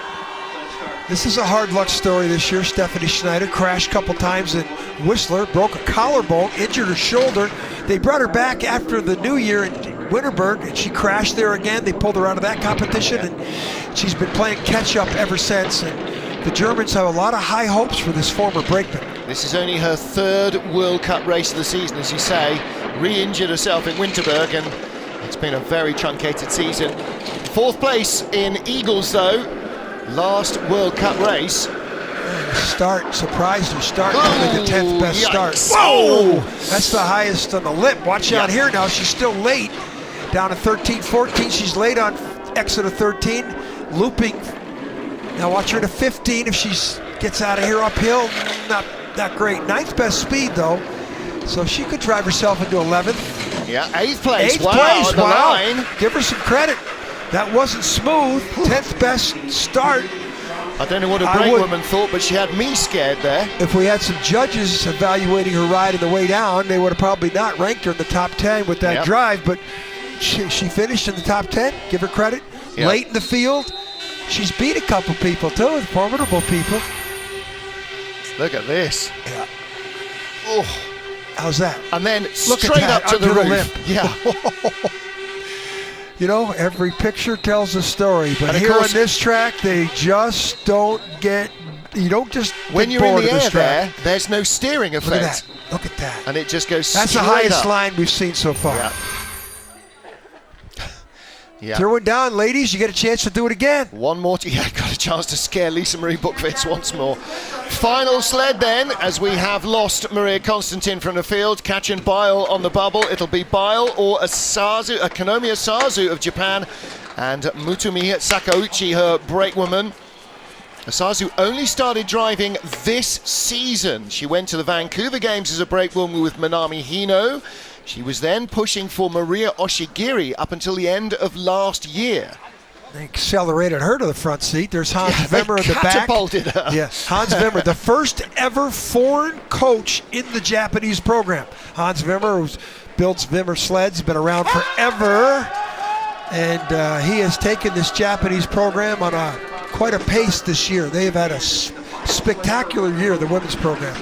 hard luck story this year. Stephanie Schneider crashed a couple times in Whistler, broke a collarbone, injured her shoulder. They brought her back after the new year in Winterberg, and she crashed there again. They pulled her out of that competition, and she's been playing catch up ever since. And the Germans have a lot of high hopes for this former brakeman. This is only her 3rd World Cup race of the season, as you say. Re-injured herself in Winterberg, and it's been a very truncated season. 4th place in Eagles, though. Last World Cup race. Start, surprised her start, only the 10th best start. Whoa! That's the highest on the lip. Watch out here now, she's still late. Down to 13, 14, she's late on exit of 13, looping. Now watch her to 15 if she gets out of here uphill. Not that great. 9th best speed though, so she could drive herself into 11th. Yeah, 8th place. 8th Wow, place, on the wow. line. Give her some credit. That wasn't smooth. 10th best start. I don't know what a brake woman thought, but she had me scared there. If we had some judges evaluating her ride on the way down, they would have probably not ranked her in the top 10 with that drive, but she finished in the top 10. Give her credit. Yep. Late in the field. She's beat a couple people too, formidable people. Look at this. Yeah. Oh. How's that? And then Look straight at that, up to the under roof. lip. Yeah. You know, every picture tells a story, but And of here on course, this track, they just don't get. You don't just when get you're in bored the of this air track. there, there's no steering effect. Look at that. Look at that. And it just goes That's the straight highest up. line we've seen so far. Yeah. Yeah. Throw it down, ladies. You get a chance to do it again. One more. Yeah, got a chance to scare Lisa Marie Buchwitz once more. Final sled then, as we have lost Maria Constantin from the field. Katrin Beil on the bubble. It'll be Beil or a Konomiya Sazu of Japan, and Mutumi Sakauchi, her brake woman. Asazu only started driving this season. She went to the Vancouver Games as a brake woman with Manami Hino. She was then pushing for Maria Oshigiri up until the end of last year. They accelerated her to the front seat. There's Hans Wimmer in the back. Catapulted her. Yeah, Hans Wimmer, the first ever foreign coach in the Japanese program. Hans Wimmer, who builds Wimmer sleds, been around forever. And he has taken this Japanese program on quite a pace this year. They have had a spectacular year, the women's program.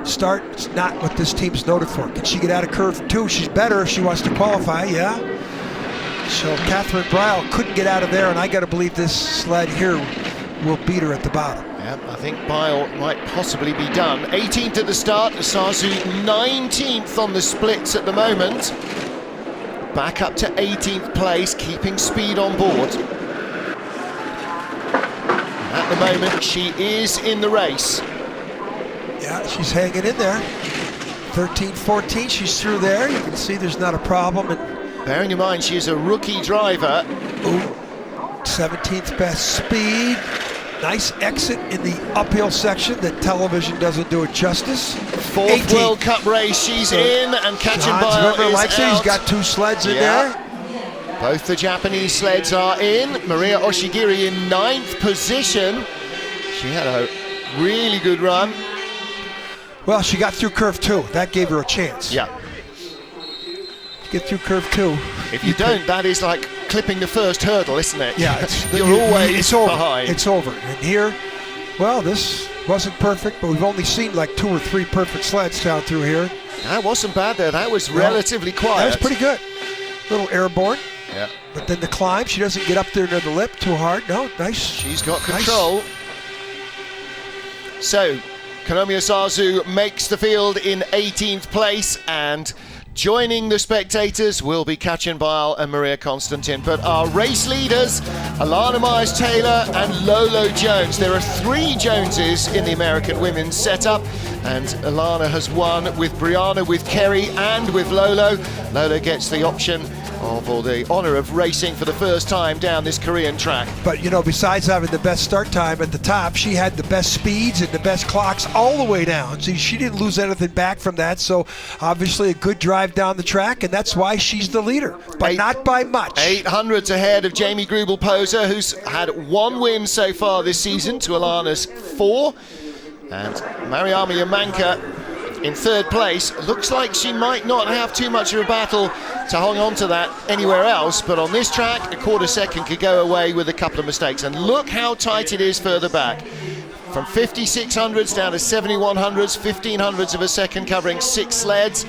Start is not what this team's noted for. Can she get out of curve 2? She's better if she wants to qualify, yeah. So Catherine Breil couldn't get out of there, and I got to believe this sled here will beat her at the bottom. Yeah, I think Beil might possibly be done. 18th at the start, Sazu 19th on the splits at the moment. Back up to 18th place, keeping speed on board. At the moment, she is in the race. Yeah, Yeah, she's hanging in there. 13-14, she's through there. You can see there's not a problem. And bearing in mind she's a rookie driver. ooh, 17th best speed. Nice exit in the uphill section that television doesn't do it justice. Fourth 18. World Cup race, she's in, and Kachenbile is likes it. out. He's got 2 sleds in there. Both the Japanese sleds are in. Maria Oshigiri in 9th position. She had a really good run. Well, she got through curve 2. That gave her a chance. Yeah. Get through curve 2. If you don't, that is like clipping the first hurdle, isn't it? Yeah, you're always it's over. behind. It's over. And here, well, this wasn't perfect, but we've only seen like 2 or 3 perfect sleds down through here. That wasn't bad there. That was relatively quiet. That was pretty good. Little airborne. Yeah. But then the climb, she doesn't get up there near the lip too hard. No, nice. She's got control. Nice. So, Konomiya Sazu makes the field in 18th place, and joining the spectators will be Kachenbile and Maria Constantin. But our race leaders, Alana Myers-Taylor and Lolo Jones. There are 3 Joneses in the American women's setup, and Alana has won with Brianna, with Kerry and with Lolo. Lolo gets the option of, or the honour of, racing for the first time down this Korean track. But you know, besides having the best start time at the top, she had the best speeds and the best clocks all the way down. See, she didn't lose anything back from that, so obviously a good drive down the track, and that's why she's the leader, but not by much. 800s ahead of Jamie Grubel-Poser, who's had 1 win so far this season to Alana's 4. And Mariama Yamanka in 3rd place. Looks like she might not have too much of a battle to hang on to that anywhere else, but on this track, a quarter second could go away with a couple of mistakes. And look how tight it is further back. From 5600s down to 7100s, 1500s of a second covering 6 sleds.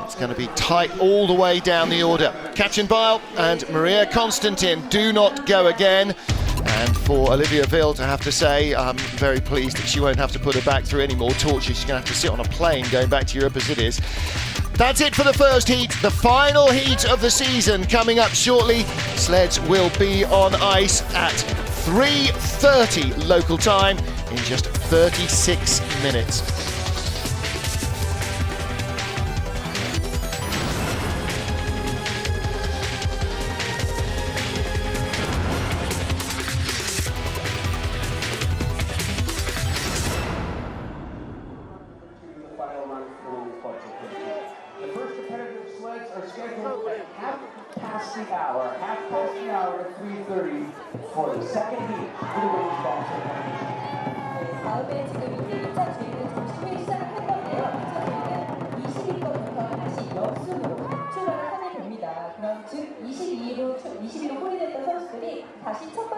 It's going to be tight all the way down the order. Kachenbile and Maria Constantin do not go again. And for Olivia Ville to have to say, I'm very pleased that she won't have to put her back through any more tortures. She's going to have to sit on a plane going back to Europe as it is. That's it for the first heat. The final heat of the season coming up shortly. Sleds will be on ice at 3:30 local time in just 36 minutes. Half past the hour at 3:30 for the second heat for the women's Bobsleigh. 다음에 지금 이제 1차 주행을 중심에 시작을 했는데요. 1차 주행은 22번부터 다시 역순으로 출발을 하게 됩니다. 그럼 즉 22로 홀인했던 선수들이 다시 첫 번째